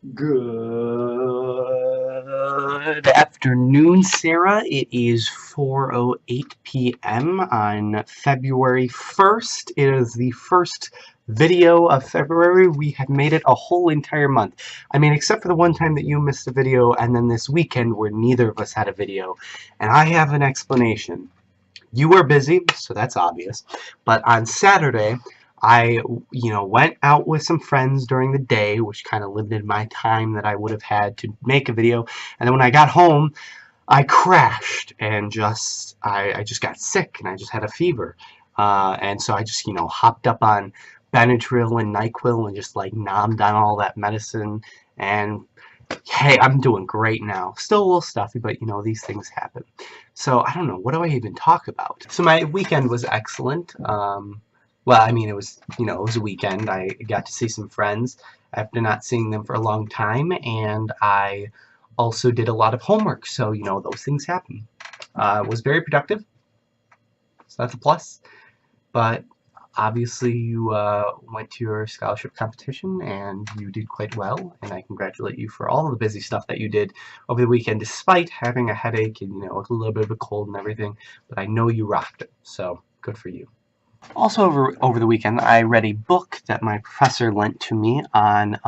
Good afternoon, Sarah. It is 4:08 p.m. on February 1st. It is the first video of February. We have made it a whole entire month. I mean, except for the one time that you missed a video, and then this weekend where neither of us had a video. And I have an explanation. You were busy, so that's obvious. But on Saturday, I, went out with some friends during the day, which kind of limited my time that I would have had to make a video. And then when I got home, I crashed and I just got sick and I just had a fever. And so I just, hopped up on Benadryl and NyQuil and just like nommed on all that medicine. And hey, I'm doing great now. Still a little stuffy, but these things happen. So I don't know, what do I even talk about? So my weekend was excellent. Well, I mean, it was a weekend. I got to see some friends after not seeing them for a long time, and I also did a lot of homework. So those things happen. Was very productive, so that's a plus. But obviously you went to your scholarship competition and you did quite well, and I congratulate you for all of the busy stuff that you did over the weekend despite having a headache and a little bit of a cold and everything, but I know you rocked it, so good for you. Also over the weekend I read a book that my professor lent to me on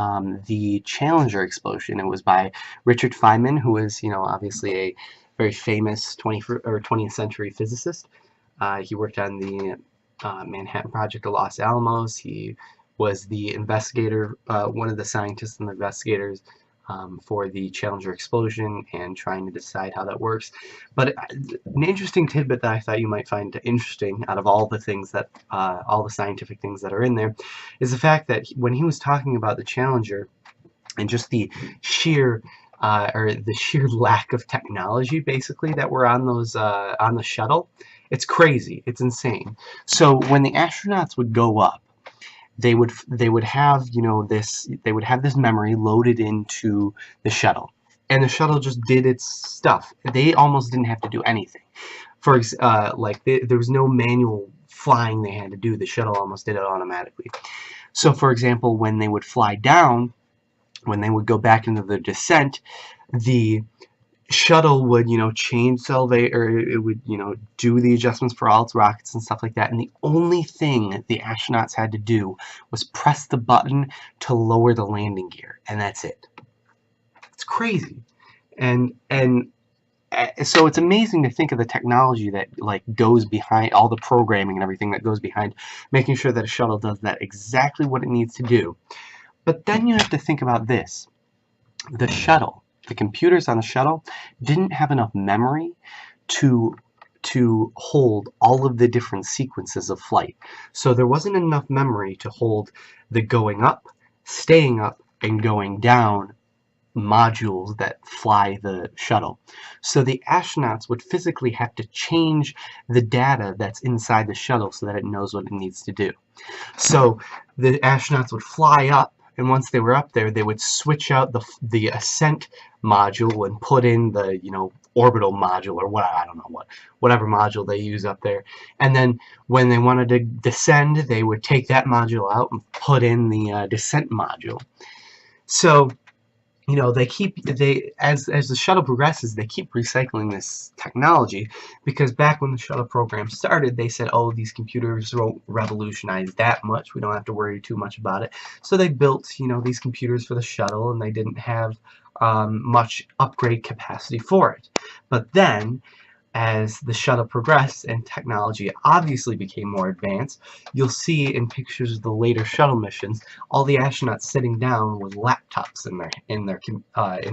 the Challenger explosion. It was by Richard Feynman, who is obviously a very famous 20th century physicist. He worked on the Manhattan Project of Los Alamos. He was the investigator, one of the scientists and investigators for the Challenger explosion and trying to decide how that works. But an interesting tidbit that I thought you might find interesting out of all the things that, all the scientific things that are in there, is the fact that when he was talking about the Challenger and just the sheer or the sheer lack of technology basically that were on those on the shuttle, it's crazy, it's insane. So when the astronauts would go up, they would have this memory loaded into the shuttle, and the shuttle just did its stuff. They almost didn't have to do anything. There was no manual flying they had to do. The shuttle almost did it automatically. So for example, when they would fly down, when they would go back into the descent, the shuttle would, change elevate, or it would, do the adjustments for all its rockets and stuff like that. And the only thing the astronauts had to do was press the button to lower the landing gear, and that's it. It's crazy. And so it's amazing to think of the technology that goes behind all the programming and everything that goes behind making sure that a shuttle does that exactly what it needs to do. But then you have to think about this. The shuttle, the computers on the shuttle didn't have enough memory to hold all of the different sequences of flight. So there wasn't enough memory to hold the going up, staying up, and going down modules that fly the shuttle. So the astronauts would physically have to change the data that's inside the shuttle so that it knows what it needs to do. So the astronauts would fly up, and once they were up there, they would switch out the ascent module and put in the orbital module, or what, I don't know, whatever module they use up there. And then when they wanted to descend, they would take that module out and put in the descent module. So as the shuttle progresses, they keep recycling this technology, because back when the shuttle program started, they said, oh, these computers won't revolutionize that much, we don't have to worry too much about it. So they built these computers for the shuttle, and they didn't have much upgrade capacity for it. But then as the shuttle progressed and technology obviously became more advanced, you'll see in pictures of the later shuttle missions all the astronauts sitting down with laptops in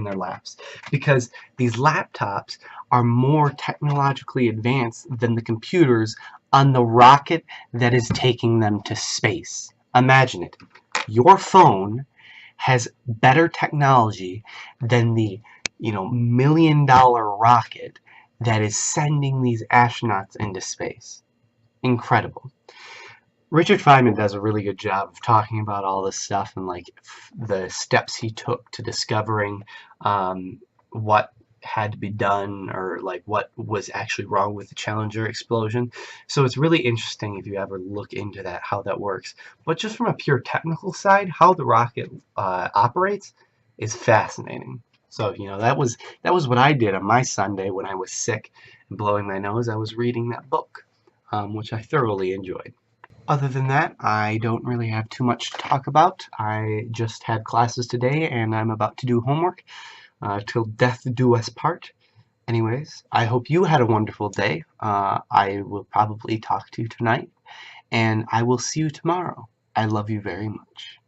their laps, because these laptops are more technologically advanced than the computers on the rocket that is taking them to space. Imagine it. Your phone has better technology than the $1 million rocket that is sending these astronauts into space. Incredible. Richard Feynman does a really good job of talking about all this stuff and the steps he took to discovering what had to be done, or what was actually wrong with the Challenger explosion. So it's really interesting if you ever look into that, how that works. But just from a pure technical side, how the rocket operates, is fascinating. So, you know, that was what I did on my Sunday when I was sick and blowing my nose. I was reading that book, which I thoroughly enjoyed. Other than that, I don't really have too much to talk about. I just had classes today, and I'm about to do homework till death do us part. Anyways, I hope you had a wonderful day. I will probably talk to you tonight, and I will see you tomorrow. I love you very much.